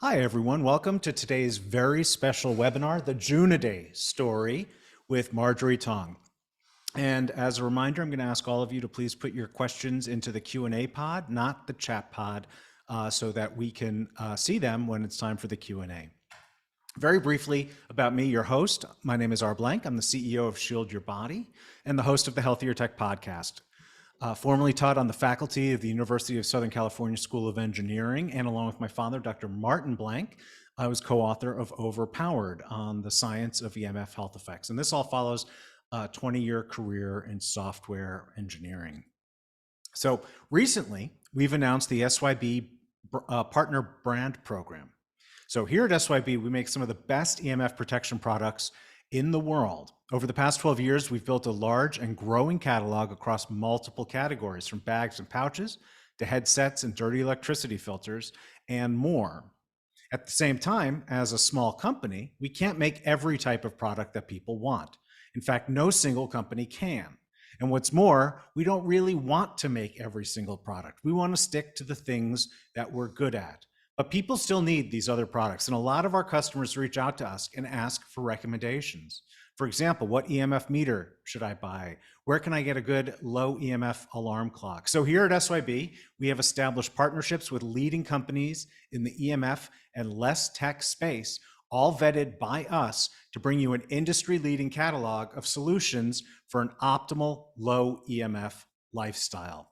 Hi, everyone. Welcome to today's very special webinar, the Juunaday story with Marjorie Tong. And as a reminder, I'm going to ask all of you to please put your questions into the Q&A pod, not the chat pod, so that we can see them when it's time for the Q&A. Very briefly about me, your host. My name is R. Blank. I'm the CEO of Shield Your Body and the host of the Healthier Tech podcast. Formerly taught on the faculty of the University of Southern California School of Engineering, and along with my father, Dr. Martin Blank, I was co-author of Overpowered on the science of EMF health effects. And this all follows a 20-year career in software engineering. So recently, we've announced the SYB Partner Brand Program. So here at SYB, we make some of the best EMF protection products in the world. Over the past 12 years, we've built a large and growing catalog across multiple categories, from bags and pouches to headsets and dirty electricity filters and more. At the same time, as a small company, we can't make every type of product that people want. In fact, no single company can. And what's more, we don't really want to make every single product. We want to stick to the things that we're good at. But people still need these other products, and a lot of our customers reach out to us and ask for recommendations. For example, what EMF meter should I buy? Where can I get a good low EMF alarm clock? So here at SYB, we have established partnerships with leading companies in the EMF and less tech space, all vetted by us to bring you an industry-leading catalog of solutions for an optimal low EMF lifestyle.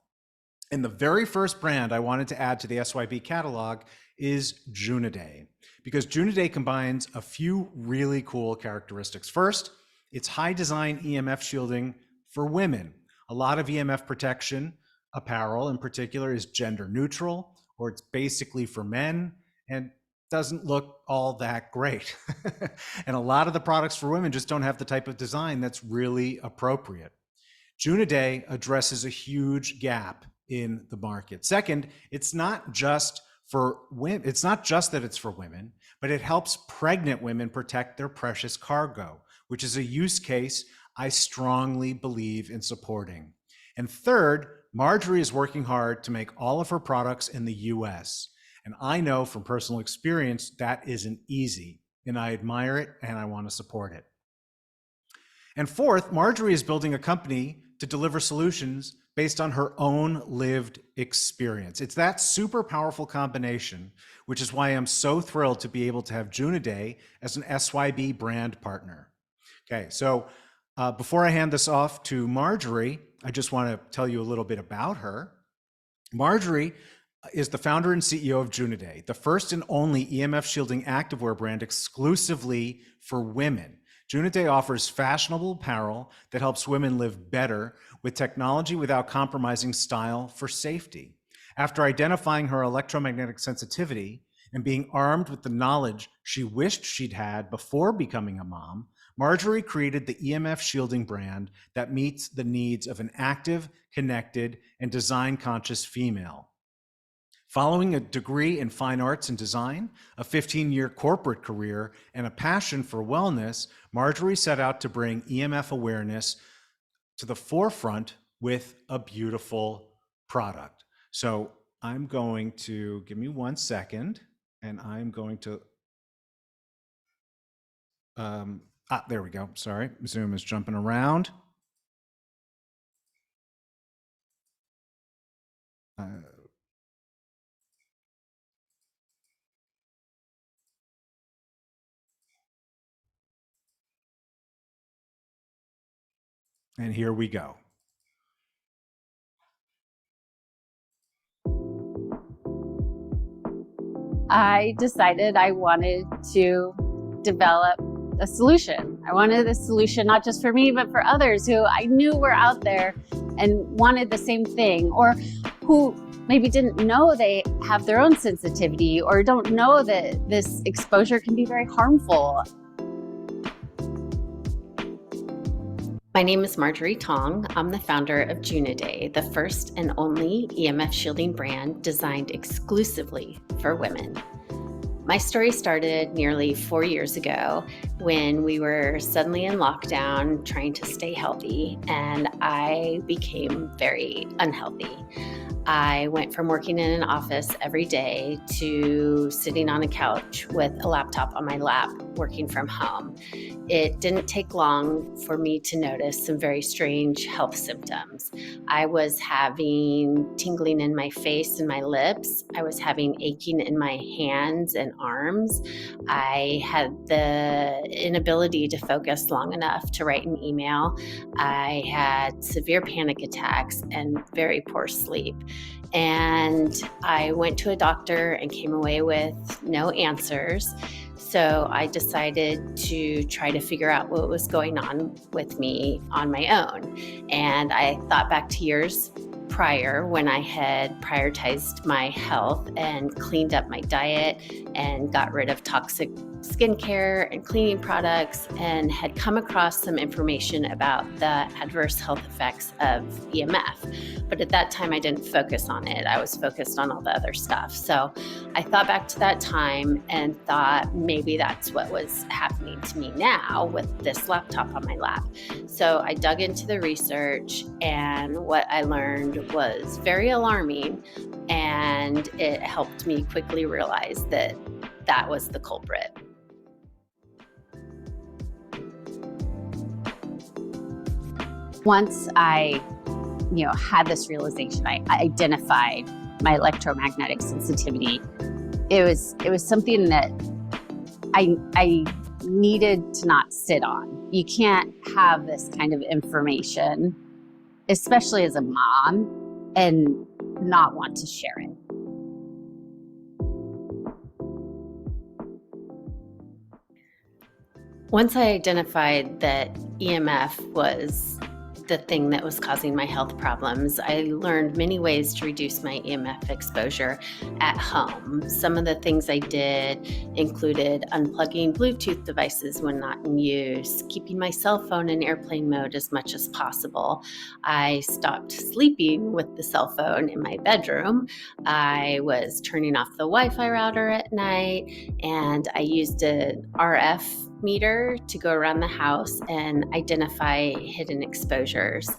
And the very first brand I wanted to add to the SYB catalog is Juunaday, because Juunaday combines a few really cool characteristics. First, it's high design EMF shielding for women. A lot of EMF protection apparel in particular is gender neutral, or it's basically for men and doesn't look all that great. And a lot of the products for women just don't have the type of design that's really appropriate. Juunaday addresses a huge gap in the market. Second, it's not just for women. It's not just that it's for women, but it helps pregnant women protect their precious cargo, which is a use case I strongly believe in supporting. And third, Marjorie is working hard to make all of her products in the US. And I know from personal experience that isn't easy, and I admire it and I want to support it. And fourth, Marjorie is building a company to deliver solutions based on her own lived experience. It's that super powerful combination, which is why I'm so thrilled to be able to have Juunaday as an SYB brand partner. Okay, so before I hand this off to Marjorie, I just want to tell you a little bit about her. Marjorie is the founder and CEO of Juunaday, the first and only EMF shielding activewear brand exclusively for women. Juunaday offers fashionable apparel that helps women live better with technology without compromising style for safety. After identifying her electromagnetic sensitivity and being armed with the knowledge she wished she'd had before becoming a mom, Marjorie created the EMF shielding brand that meets the needs of an active, connected, and design-conscious female. Following a degree in fine arts and design, a 15-year corporate career, and a passion for wellness, Marjorie set out to bring EMF awareness to the forefront with a beautiful product. So I'm going to, give me 1 second, and I'm going to, there we go, sorry, Zoom is jumping around. And here we go. I decided I wanted to develop a solution. I wanted a solution not just for me, but for others who I knew were out there and wanted the same thing, or who maybe didn't know they have their own sensitivity or don't know that this exposure can be very harmful. My name is Marjorie Tong. I'm the founder of Juunaday, the first and only EMF shielding brand designed exclusively for women. My story started nearly 4 years ago when we were suddenly in lockdown trying to stay healthy, and I became very unhealthy. I went from working in an office every day to sitting on a couch with a laptop on my lap, working from home. It didn't take long for me to notice some very strange health symptoms. I was having tingling in my face and my lips. I was having aching in my hands and arms. I had the inability to focus long enough to write an email. I had severe panic attacks and very poor sleep. And I went to a doctor and came away with no answers. So I decided to try to figure out what was going on with me on my own. And I thought back to years prior when I had prioritized my health and cleaned up my diet and got rid of toxic skincare and cleaning products, and had come across some information about the adverse health effects of EMF. But at that time, I didn't focus on it. I was focused on all the other stuff. So I thought back to that time and thought maybe that's what was happening to me now with this laptop on my lap. So I dug into the research, and what I learned was very alarming, and it helped me quickly realize that that was the culprit. Once I, had this realization, I identified my electromagnetic sensitivity. It was something that I needed to not sit on. You can't have this kind of information, especially as a mom, and not want to share it. Once I identified that EMF was the thing that was causing my health problems, I learned many ways to reduce my EMF exposure at home. Some of the things I did included unplugging Bluetooth devices when not in use, keeping my cell phone in airplane mode as much as possible. I stopped sleeping with the cell phone in my bedroom. I was turning off the Wi-Fi router at night, and I used an RF meter to go around the house and identify hidden exposures.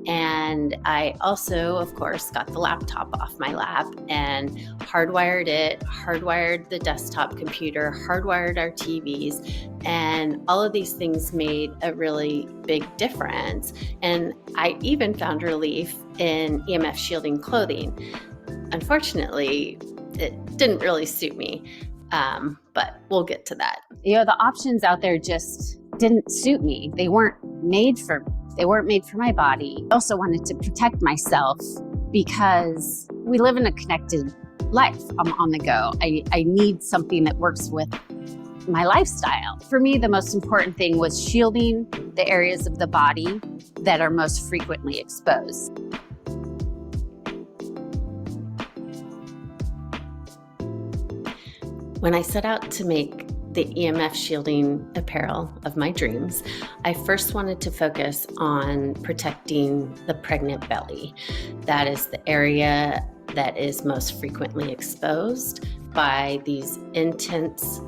And I also, of course, got the laptop off my lap and hardwired it, hardwired the desktop computer, hardwired our TVs, and all of these things made a really big difference. And I even found relief in EMF shielding clothing. Unfortunately, it didn't really suit me. But we'll get to that. The options out there just didn't suit me. They weren't made for me. They weren't made for my body. I also wanted to protect myself because we live in a connected life. I'm on the go. I need something that works with my lifestyle. For me, the most important thing was shielding the areas of the body that are most frequently exposed. When I set out to make the EMF shielding apparel of my dreams, I first wanted to focus on protecting the pregnant belly. That is the area that is most frequently exposed by these intense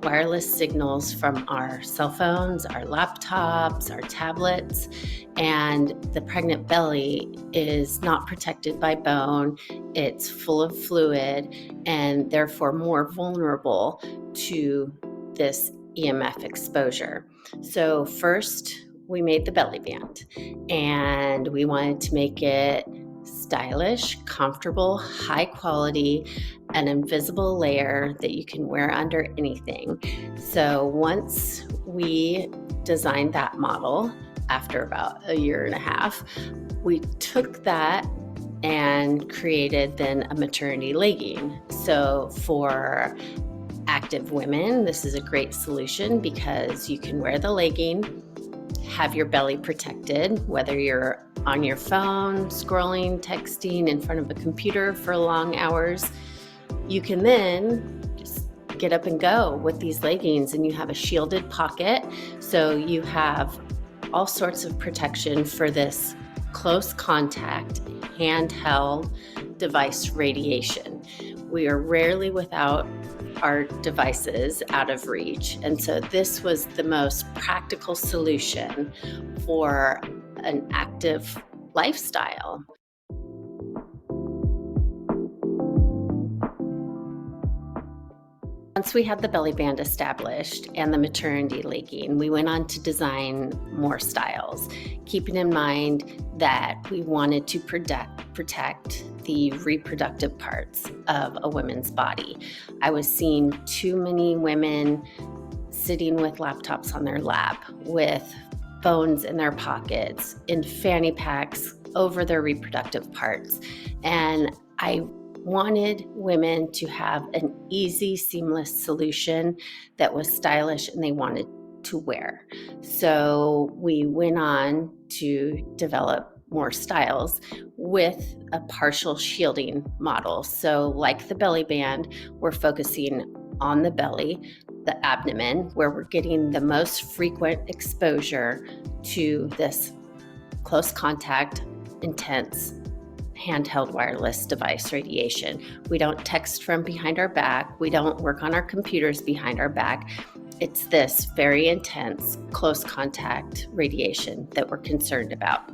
wireless signals from our cell phones, our laptops, our tablets, and the pregnant belly is not protected by bone. It's full of fluid and therefore more vulnerable to this EMF exposure. So first, we made the belly band, and we wanted to make it stylish, comfortable, high quality, an invisible layer that you can wear under anything. So once we designed that model, after about a year and a half, we took that and created then a maternity legging. So for active women, this is a great solution because you can wear the legging, have your belly protected, whether you're on your phone, scrolling, texting in front of a computer for long hours. You can then just get up and go with these leggings, and you have a shielded pocket. So you have all sorts of protection for this close contact, handheld device radiation. We are rarely without our devices out of reach. And so this was the most practical solution for an active lifestyle. Once we had the belly band established and the maternity legging, we went on to design more styles, keeping in mind that we wanted to protect the reproductive parts of a woman's body. I was seeing too many women sitting with laptops on their lap, with phones in their pockets, in fanny packs over their reproductive parts. And I wanted women to have an easy, seamless solution that was stylish and they wanted to wear. So we went on to develop more styles with a partial shielding model. So like the belly band, we're focusing on the belly, the abdomen, where we're getting the most frequent exposure to this close contact, intense handheld wireless device radiation. We don't text from behind our back. We don't work on our computers behind our back. It's this very intense, close contact radiation that we're concerned about.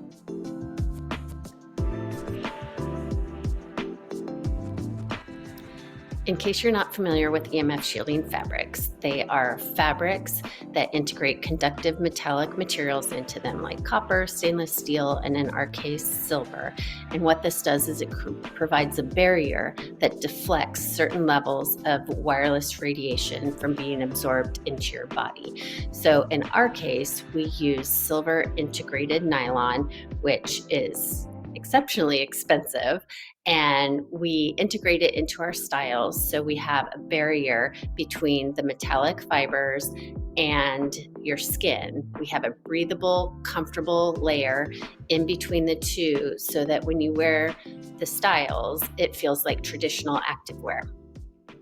In case you're not familiar with EMF shielding fabrics, they are fabrics that integrate conductive metallic materials into them, like copper, stainless steel, and in our case, silver. And what this does is it provides a barrier that deflects certain levels of wireless radiation from being absorbed into your body. So in our case, we use silver integrated nylon, which is exceptionally expensive, and we integrate it into our styles so we have a barrier between the metallic fibers and your skin. We have a breathable, comfortable layer in between the two so that when you wear the styles, it feels like traditional activewear.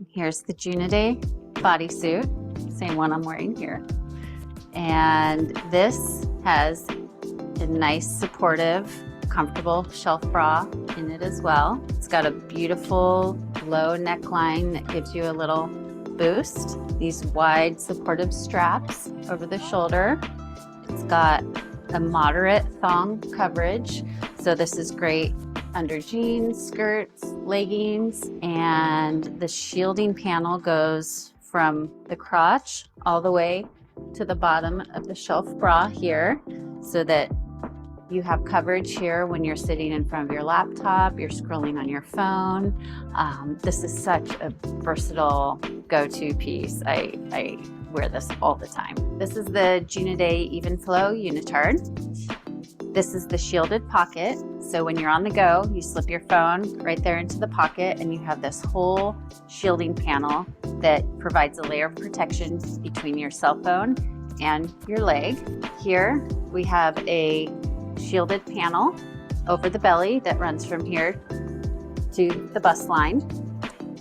Here's the Juunaday bodysuit, same one I'm wearing here. And this has a nice, supportive, comfortable shelf bra in it as well. It's got a beautiful low neckline that gives you a little boost. These wide supportive straps over the shoulder. It's got a moderate thong coverage. So this is great under jeans, skirts, leggings, and the shielding panel goes from the crotch all the way to the bottom of the shelf bra here so that you have coverage here when you're sitting in front of your laptop, you're scrolling on your phone. This is such a versatile go-to piece. I wear this all the time. This is the Juunaday Even Flow Unitard. This is the shielded pocket. So when you're on the go, you slip your phone right there into the pocket and you have this whole shielding panel that provides a layer of protection between your cell phone and your leg. Here we have a shielded panel over the belly that runs from here to the bust line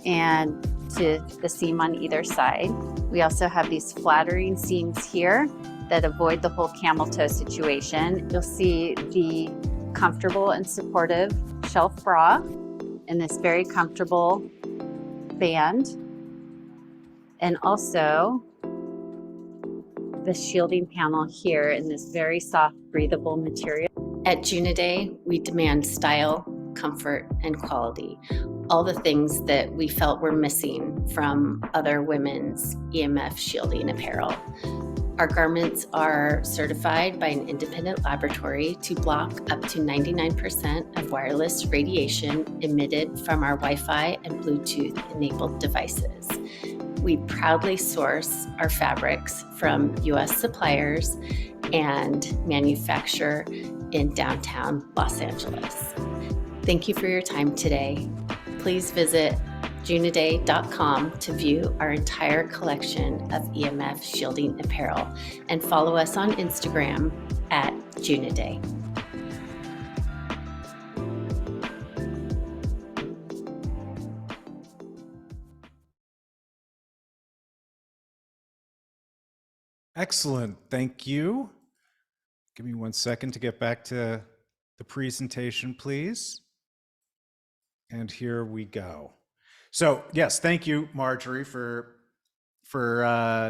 and to the seam on either side. We also have these flattering seams here that avoid the whole camel toe situation. You'll see the comfortable and supportive shelf bra in this very comfortable band, and also the shielding panel here in this very soft, breathable material. At Juunaday, we demand style, comfort, and quality. All the things that we felt were missing from other women's EMF shielding apparel. Our garments are certified by an independent laboratory to block up to 99% of wireless radiation emitted from our Wi-Fi and Bluetooth-enabled devices. We proudly source our fabrics from U.S. suppliers and manufacture in downtown Los Angeles. Thank you for your time today. Please visit Juunaday.com to view our entire collection of EMF shielding apparel and follow us on Instagram at Juunaday. Excellent. Thank you. Give me 1 second to get back to the presentation, please. And here we go. So yes, thank you, Marjorie, for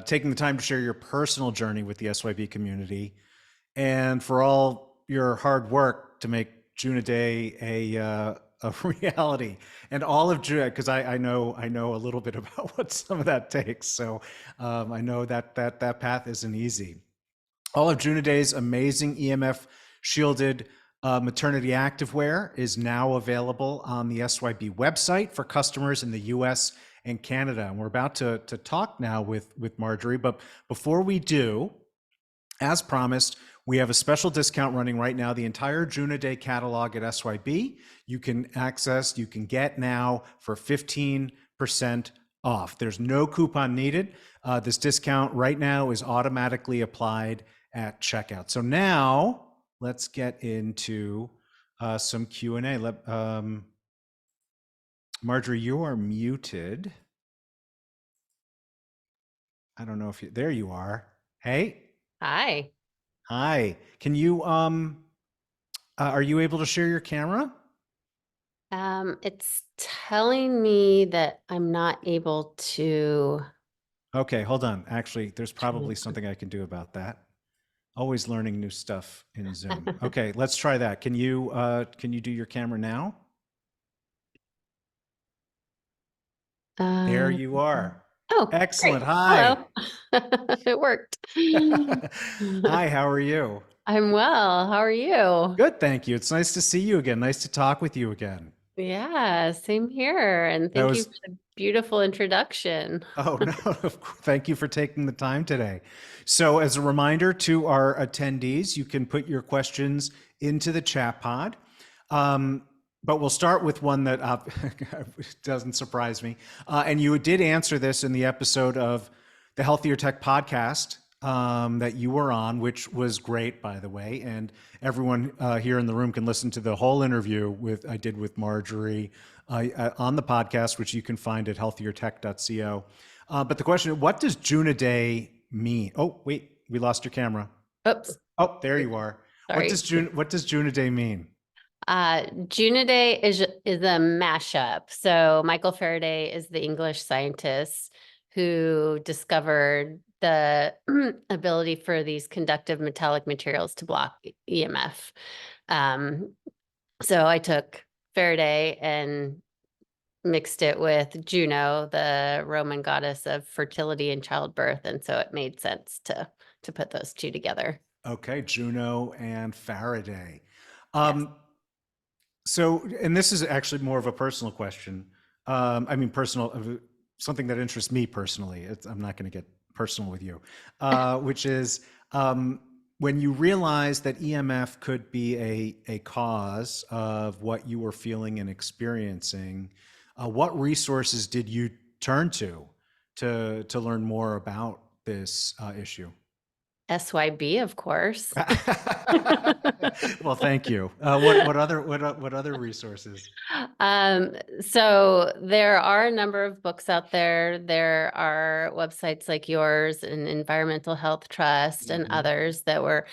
taking the time to share your personal journey with the SYB community and for all your hard work to make Juunaday a reality. And all of Juunaday, because I know a little bit about what some of that takes. So I know that path isn't easy. All of Juunaday's amazing EMF shielded maternity activewear is now available on the SYB website for customers in the US and Canada. And we're about to talk now with Marjorie. But before we do, as promised, we have a special discount running right now. The entire Juunaday catalog at SYB, you can get now for 15% off. There's no coupon needed. This discount right now is automatically applied at checkout. So now let's get into some Q&A. Marjorie, you are muted. I don't know if you, there you are. Hey. Hi. Hi. Can you, are you able to share your camera? It's telling me that I'm not able to. Okay, hold on. Actually, there's probably something I can do about that. Always learning new stuff in Zoom. Okay, let's try that. Can you do your camera now? There you are. Oh, Excellent. great. Hi. Hello. It worked. Hi, how are you? I'm well. How are you? Good, thank you. It's nice to see you again. Nice to talk with you again. Yeah, same here. And That thank you was, for the beautiful introduction. oh no, thank you for taking the time today. So as a reminder to our attendees, you can put your questions into the chat pod. But we'll start with one that doesn't surprise me. And you did answer this in the episode of the Healthier Tech podcast that you were on, which was great, by the way. And everyone here in the room can listen to the whole interview I did with Marjorie on the podcast, which you can find at healthiertech.co. But the question, what does Juunaday mean? Oh, wait, we lost your camera. Oops. Oh, there you are. Sorry. What does Juunaday mean? Juunaday is a mashup. So Michael Faraday is the English scientist who discovered the ability for these conductive metallic materials to block EMF. So I took Faraday and mixed it with Juno, the Roman goddess of fertility and childbirth, and so it made sense to put those two together. Okay, Juno and Faraday. Yes. So, and this is actually more of a personal question. I mean, something that interests me personally. I'm not going to get personal with you, which is when you realized that EMF could be a cause of what you were feeling and experiencing, what resources did you turn to learn more about this issue? SYB, of course. Well, thank you. What other resources? So there are a number of books out there. There are websites like yours and Environmental Health Trust and others that were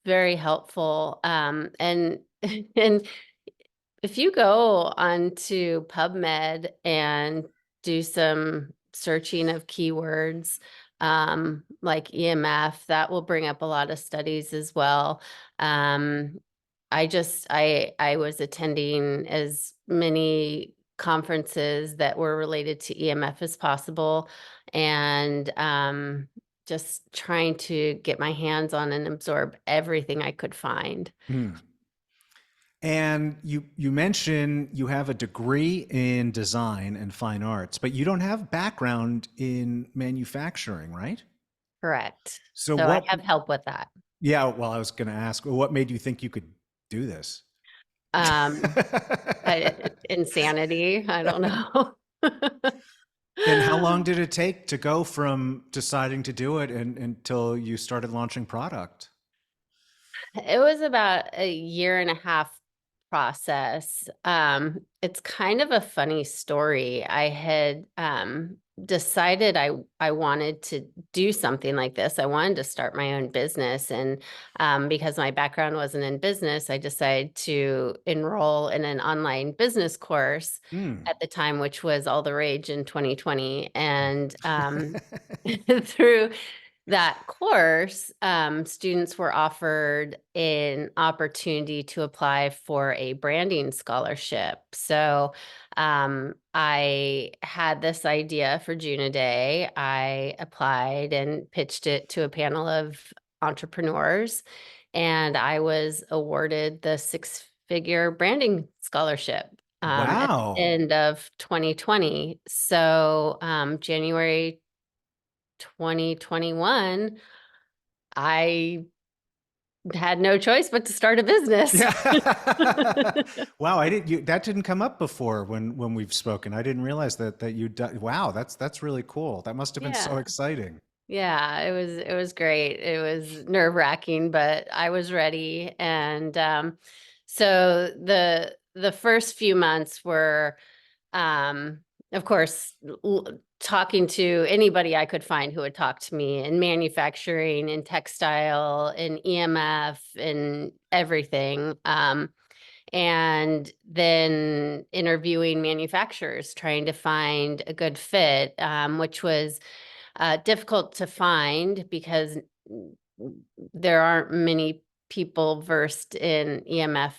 very helpful. And and if you go onto PubMed and do some searching of keywords, like EMF, that will bring up a lot of studies as well. I was attending as many conferences that were related to EMF as possible, and just trying to get my hands on and absorb everything I could find. And you mentioned you have a degree in design and fine arts, but you don't have background in manufacturing, right? Correct. So I what? have help with that. Yeah, well, I was going to ask, what made you think you could do this? Insanity. I don't know. And how long did it take to go from deciding to do it until you started launching product? It was about a year and a half process. It's kind of a funny story. I had decided I wanted to do something like this. I wanted to start my own business. And because my background wasn't in business, I decided to enroll in an online business course at the time, which was all the rage in 2020. And through that course, students were offered an opportunity to apply for a branding scholarship. So I had this idea for Juunaday. I applied and pitched it to a panel of entrepreneurs, and I was awarded the six-figure branding scholarship at the Wow. end of 2020. So January 2021, I had no choice but to start a business. Yeah. Wow, that didn't come up before when we've spoken. I didn't realize that you wow, that's really cool. That must have been so Yeah. exciting. Yeah, it was great. It was nerve-wracking, but I was ready. And so the first few months were um, of course, talking to anybody I could find who would talk to me in manufacturing, in textile, in EMF, in everything. And then interviewing manufacturers, trying to find a good fit, which was difficult to find because there aren't many people versed in EMF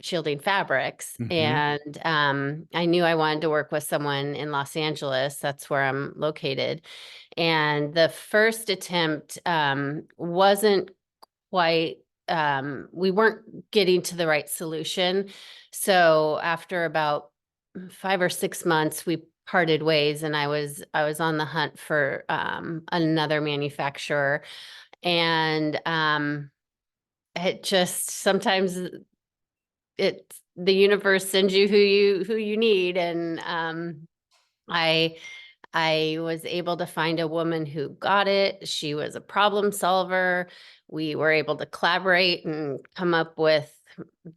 shielding fabrics. Hmm. And I knew I wanted to work with someone in Los Angeles. That's where I'm located. And the first attempt wasn't quite, we weren't getting to the right solution. So after about 5 or 6 months, we parted ways, and I was on the hunt for another manufacturer. And it just sometimes the universe sends you who you need. And I I was able to find a woman who got it. She was a problem solver. We were able to collaborate and come up with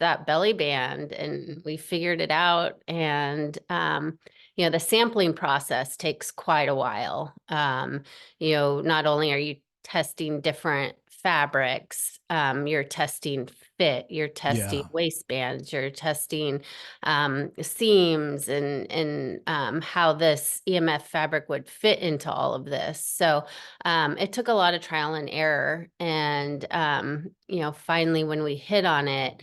that belly band, and we figured it out. And the sampling process takes quite a while. Not only are you testing different fabrics, you're testing fit, you're testing Yeah. waistbands, you're testing seams, and how this EMF fabric would fit into all of this. So it took a lot of trial and error. And finally, when we hit on it,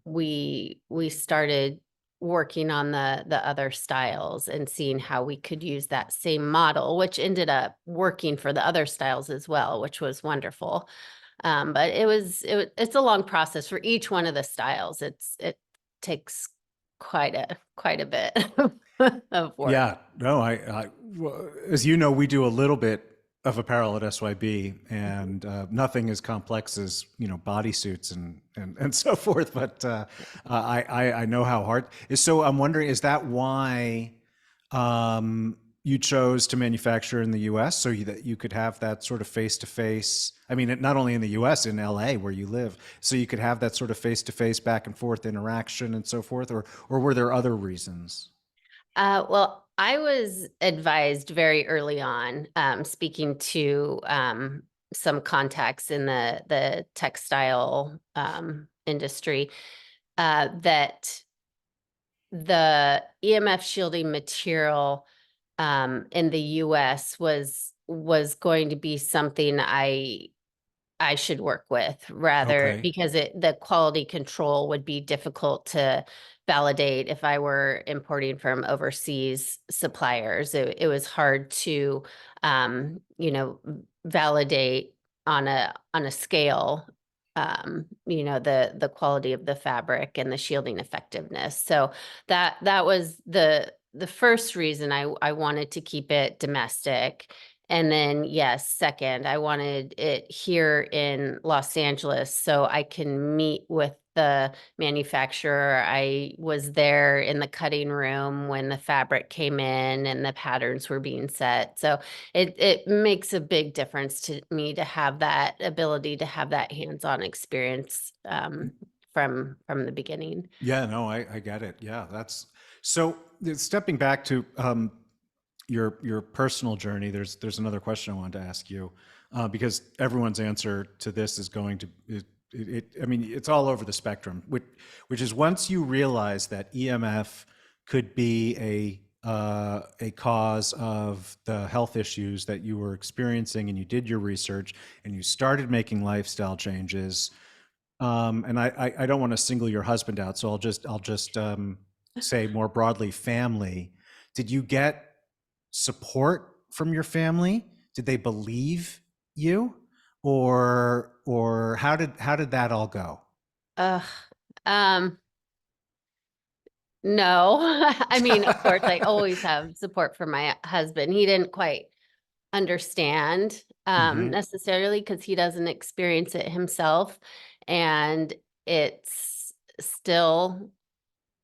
we started working on the other styles and seeing how we could use that same model, which ended up working for the other styles as well, which was wonderful. But it's a long process for each one of the styles. It takes quite a bit of work. Yeah, no, well, as you know, we do a little bit of apparel at SYB, and nothing as complex as bodysuits and so forth. But I know how hard is. So I'm wondering, is that why you chose to manufacture in the U.S. so that you could have that sort of face to face? I mean, not only in the U.S., in L.A. where you live, so you could have that sort of face to face, back and forth interaction and so forth, or were there other reasons? Well, I was advised very early on, speaking to some contacts in the textile industry, that the EMF shielding material in the U.S. was going to be something I should work with, rather, Okay. because the quality control would be difficult to validate if I were importing from overseas suppliers. It was hard to, validate on a scale, the quality of the fabric and the shielding effectiveness. So that was the first reason I wanted to keep it domestic. And then, yes, second, I wanted it here in Los Angeles so I can meet with the manufacturer. I was there in the cutting room when the fabric came in and the patterns were being set. So it makes a big difference to me to have that ability to have that hands-on experience from the beginning. Yeah, no, I get it. Yeah, that's so. Stepping back to your personal journey, there's another question I wanted to ask you, because everyone's answer to this is going to I mean, it's all over the spectrum, which is once you realize that EMF could be a cause of the health issues that you were experiencing, and you did your research and you started making lifestyle changes. And I don't want to single your husband out, so I'll just say more broadly, family. Did you get support from your family? Did they believe you, or how did that all go? Ugh. Um, no, I mean, of course, I always have support from my husband. He didn't quite understand Hmm. necessarily because he doesn't experience it himself. And it's still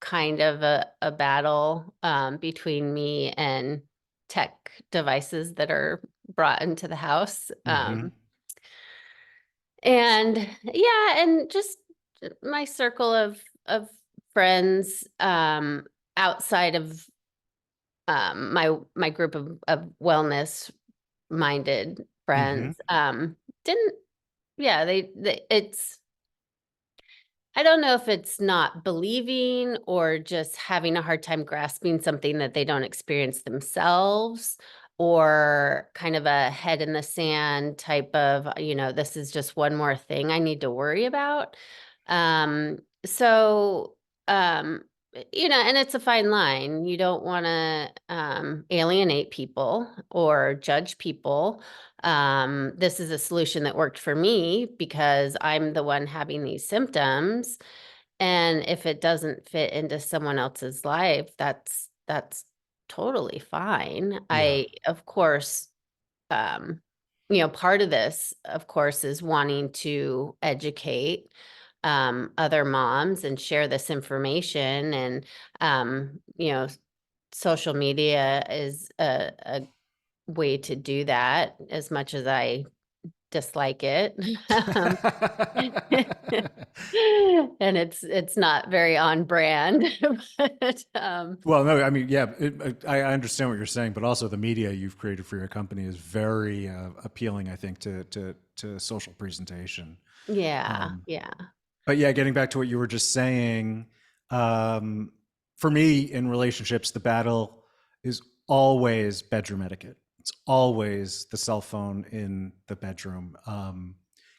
kind of a battle between me and tech devices that are brought into the house. Hmm. And yeah, and just my circle of friends outside of my group of wellness minded Hmm. friends didn't yeah they it's I don't know if it's not believing or just having a hard time grasping something that they don't experience themselves, or kind of a head in the sand type of, this is just one more thing I need to worry about. So, um, and it's a fine line. You don't want to alienate people or judge people. This is a solution that worked for me because I'm the one having these symptoms. And if it doesn't fit into someone else's life, that's totally fine. Yeah. Of course, um, part of this, of course, is wanting to educate other moms and share this information. And, social media is a way to do that as much as I dislike it. Um, and it's not very on brand, but Well, no, I mean, yeah, I understand what you're saying, but also the media you've created for your company is very appealing, I think, to social presentation. yeah, Um, yeah, but yeah, getting back to what you were just saying, um, for me in relationships, the battle is always bedroom etiquette. It's always the cell phone in the bedroom.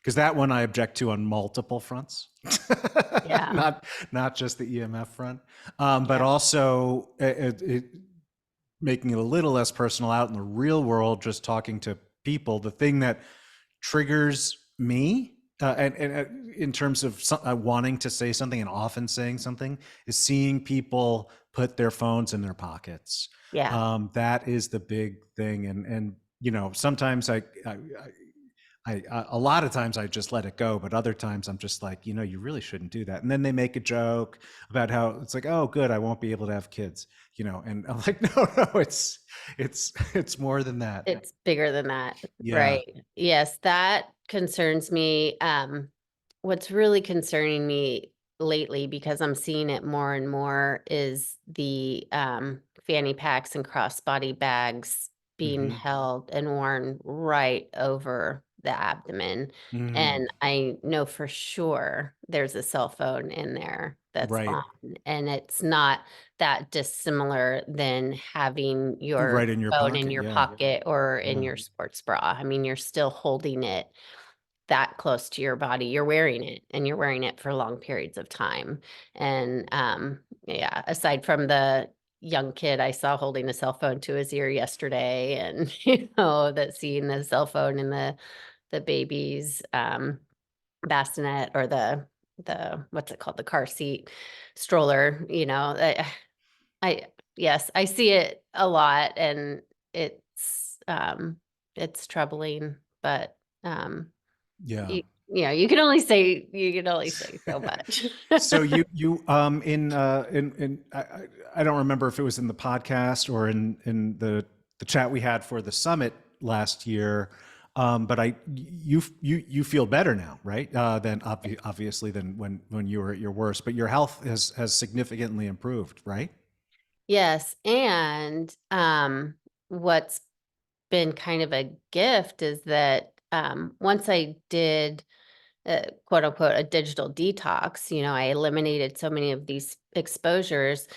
Because that one I object to on multiple fronts, yeah, not just the EMF front, but yeah, also making it a little less personal out in the real world, just talking to people. The thing that triggers me, and in terms of wanting to say something and often saying something, is seeing people put their phones in their pockets. yeah. That is the big thing, and sometimes a lot of times I just let it go, but other times I'm just like, you really shouldn't do that. And then they make a joke about how it's like, oh, good, I won't be able to have kids, and I'm like, no, it's more than that. It's bigger than that, Yeah. right? Yes, that concerns me. What's really concerning me lately, because I'm seeing it more and more, is the fanny packs and crossbody bags being Hmm. held and worn right over the abdomen. Hmm. And I know for sure there's a cell phone in there that's Right. on, and it's not that dissimilar than having your Right in your phone in pocket. your Yeah. pocket or in Yeah. your sports bra. I mean, you're still holding it that close to your body. You're wearing it, and you're wearing it for long periods of time. And yeah, aside from the young kid I saw holding a cell phone to his ear yesterday, and that seeing the cell phone in the baby's bassinet, or the what's it called, the car seat stroller, I yes, I see it a lot, and it's troubling, but Yeah. you can only say so much. So you in I don't remember if it was in the podcast or in the chat we had for the summit last year, but you feel better now, right? Than obviously than when you were at your worst, but your health has significantly improved, right? Yes, and what's been kind of a gift is that once I did quote unquote a digital detox, I eliminated so many of these exposures.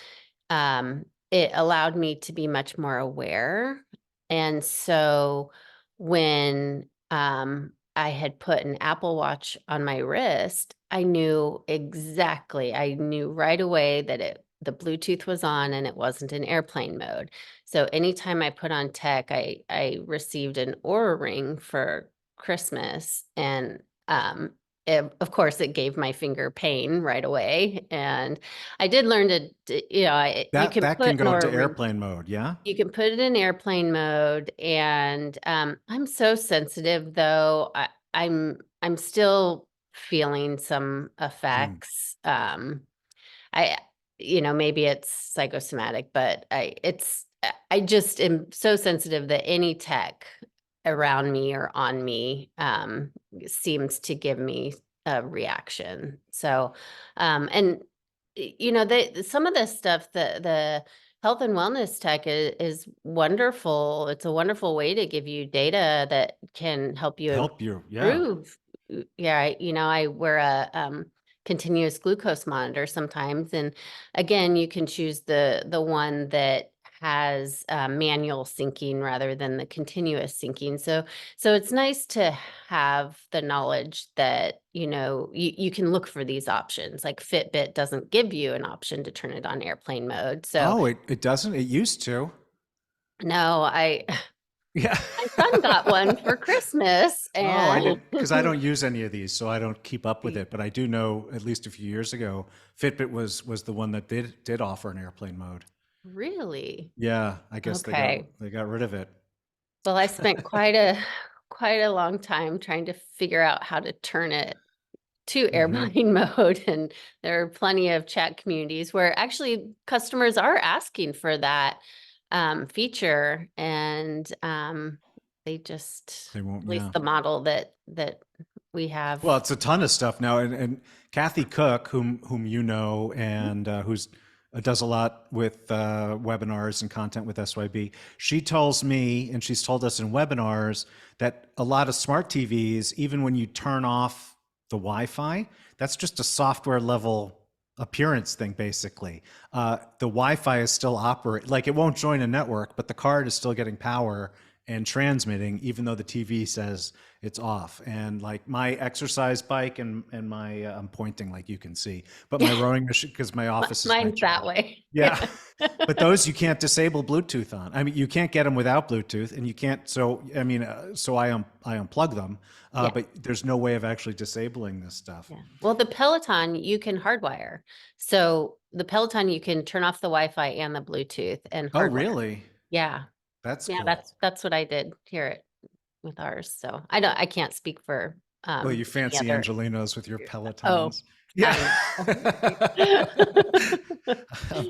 it allowed me to be much more aware. And so when I had put an Apple Watch on my wrist, I knew right away that the Bluetooth was on and it wasn't in airplane mode. So anytime I put on tech, I received an Aura ring for Christmas, and of course it gave my finger pain right away. And I did learn you can That put can an go into Aura ring, airplane mode, yeah? you can put it in airplane mode. And I'm so sensitive though. I'm still feeling some Mm. effects. I, maybe it's psychosomatic, but I just am so sensitive that any tech around me or on me seems to give me a reaction. So, and some of this stuff, the health and wellness tech is wonderful. It's a wonderful way to give you data that can help you Help you, yeah. improve. Yeah, I wear a continuous glucose monitor sometimes, and again, you can choose the one that has manual syncing rather than the continuous syncing. So it's nice to have the knowledge that you can look for these options. Like Fitbit doesn't give you an option to turn it on airplane mode. So Oh, it doesn't? It used to. no, Yeah. my son got one for Christmas, Oh, I and did, because I don't use any of these, so I don't keep up with it. But I do know at least a few years ago, Fitbit was the one that did offer an airplane mode. really. Yeah, I guess Okay. they got rid of it. Well, I spent quite a long time trying to figure out how to turn it to Hmm. airplane mode, and there are plenty of chat communities where actually customers are asking for that feature, and they just, They won't. at Yeah. least the model that we Well, have. it's a ton of stuff now, and Kathy Cook, whom you know, and who's does a lot with webinars and content with SYB. She tells me, and she's told us in webinars, that a lot of smart TVs, even when you turn off the Wi-Fi, that's just a software level appearance thing. Basically, the Wi-Fi is still operate, like it won't join a network, but the card is still getting power and transmitting, even though the TV says it's off. And like my exercise bike and my I'm pointing like you can see, but my rowing machine, because my office is my Mine's that chair. way. Yeah. But those you can't disable Bluetooth on. I mean, you can't get them without Bluetooth, and you can't. So I mean, so I unplug them, Yeah. but there's no way of actually disabling this stuff. Yeah. Well, the Peloton you can hardwire. So the Peloton you can turn off the Wi-Fi and the Bluetooth and Oh, hardwire. really? Yeah. That's Yeah, cool. that's what I did here with ours. So I can't speak for Well, you any fancy other. Angelinos with your Oh, Pelotons. I Yeah. know.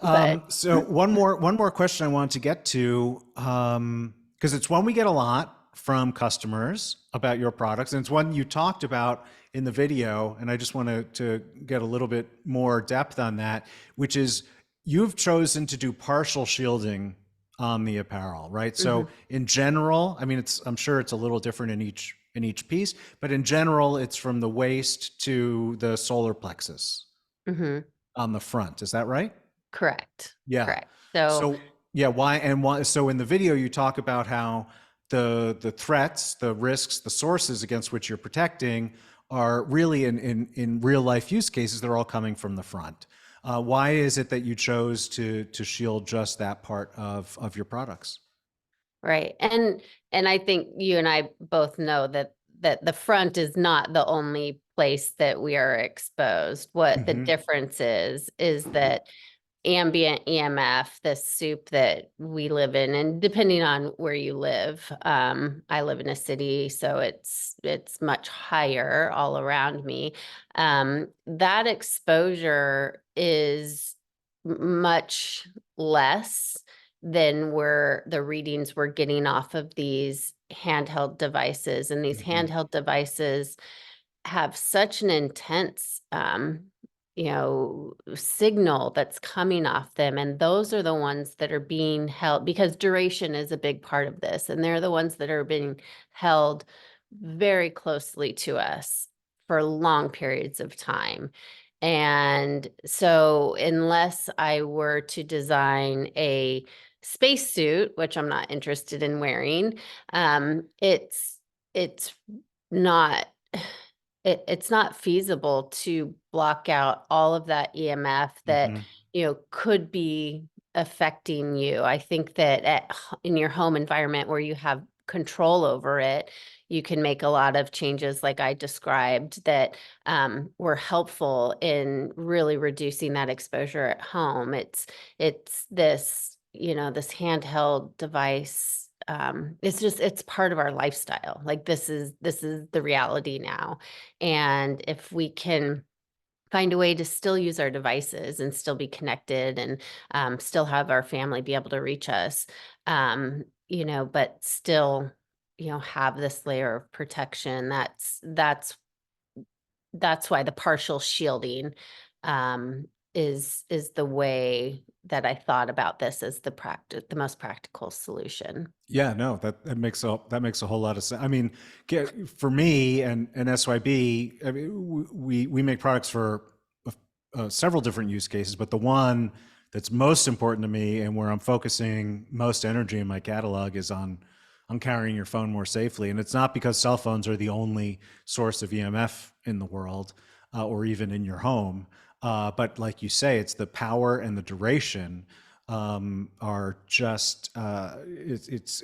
But So one more question I wanted to get to, because it's one we get a lot from customers about your products, and it's one you talked about in the video, and I just want to get a little bit more depth on that, which is you've chosen to do partial shielding on the apparel, right? So mhm, in general, I mean, I'm sure it's a little different in each piece, but in general, it's from the waist to the solar plexus mhm, on the front. Is that right? correct. Yeah. Correct. So So yeah, why? So in the video you talk about how the threats, the risks, the sources against which you're protecting are really in real life use cases. They're all coming from the front. Why is it that you chose to shield just that part of your products? right. And I think you and I both know that the front is not the only place that we are exposed. What the Hmm. difference is that ambient EMF, the soup that we live in, and depending on where you live, I live in a city, so it's much higher all around me. That exposure is much less than where the readings we're getting off of these handheld devices, and these Hmm. handheld devices have such an intense signal that's coming off them. And those are the ones that are being held, because duration is a big part of this. And they're the ones that are being held very closely to us for long periods of time. And so unless I were to design a spacesuit, which I'm not interested in wearing, it's not it's not feasible to block out all of that EMF that, Mhm. could be affecting you. I think that in your home environment where you have control over it, you can make a lot of changes like I described that were helpful in really reducing that exposure at home. It's this, this handheld device. It's part of our lifestyle. Like this is the reality now. And if we can find a way to still use our devices and still be connected and still have our family be able to reach us, but still, have this layer of protection. That's why the partial shielding is the way that I thought about this as the most practical solution. Yeah, no, that makes a whole lot of sense. I mean, for me and SYB, I mean, we make products for several different use cases, but the one that's most important to me and where I'm focusing most energy in my catalog is on carrying your phone more safely. And it's not because cell phones are the only source of EMF in the world or even in your home, but like you say, it's the power and the duration are just it's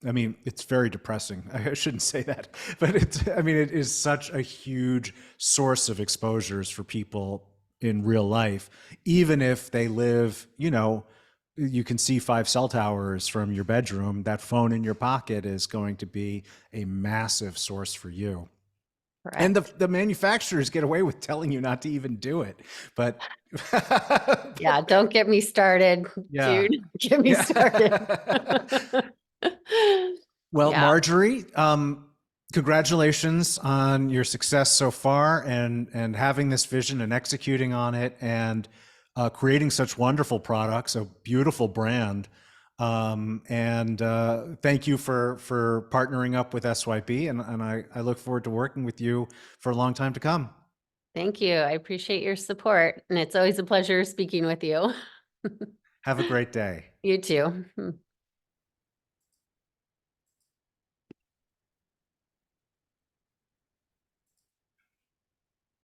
I mean, it's very depressing. I shouldn't say that, but I mean, it is such a huge source of exposures for people in real life, even if they live, you can see 5 cell towers from your bedroom. That phone in your pocket is going to be a massive source for you. And Correct. the manufacturers get away with telling you not to even do it, but Yeah, don't get me started, yeah. dude. Get me started. Yeah. Well, Yeah, Marjorie, congratulations on your success so far and having this vision and executing on it and creating such wonderful products, a beautiful brand. And thank you for partnering up with SYB, and I look forward to working with you for a long time to come. thank you. I appreciate your support, and it's always a pleasure speaking with you. Have a great day. You too.